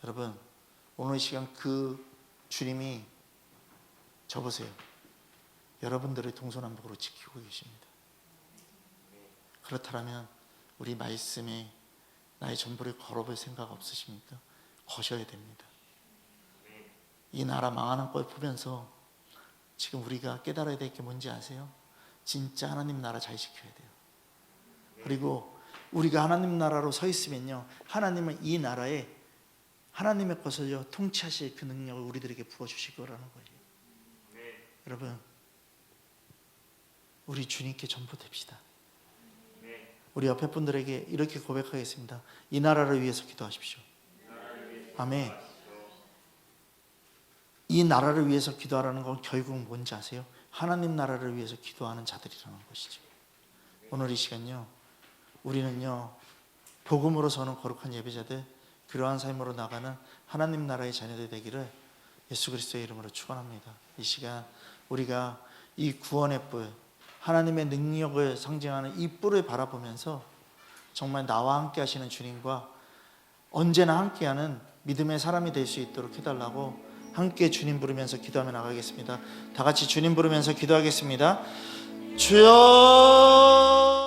여러분, 오늘 이 시간 그 주님이 저보세요. 여러분들을 동서남북으로 지키고 계십니다. 그렇다면 우리 말씀에 나의 전부를 걸어볼 생각 없으십니까? 거셔야 됩니다. 이 나라 망하는 걸 보면서 지금 우리가 깨달아야 될 게 뭔지 아세요? 진짜 하나님 나라 잘 지켜야 돼요. 그리고 우리가 하나님 나라로 서 있으면요, 하나님은 이 나라에 하나님의 것을요 통치하실 그 능력을 우리들에게 부어주실 거라는 거예요. 여러분, 우리 주님께 전부 됩시다. 우리 옆에 분들에게 이렇게 고백하겠습니다. 이 나라를 위해서 기도하십시오. 아멘. 이 나라를 위해서 기도하라는 건 결국 뭔지 아세요? 하나님 나라를 위해서 기도하는 자들이라는 것이죠. 오늘 이 시간요, 우리는요, 복음으로서는 거룩한 예배자들, 그러한 삶으로 나가는 하나님 나라의 자녀들 되기를 예수 그리스도의 이름으로 축원합니다. 이 시간 우리가 이 구원의 뿔, 하나님의 능력을 상징하는 이 뿔을 바라보면서 정말 나와 함께 하시는 주님과 언제나 함께하는 믿음의 사람이 될 수 있도록 해달라고 함께 주님 부르면서 기도하며 나가겠습니다. 다 같이 주님 부르면서 기도하겠습니다. 주여.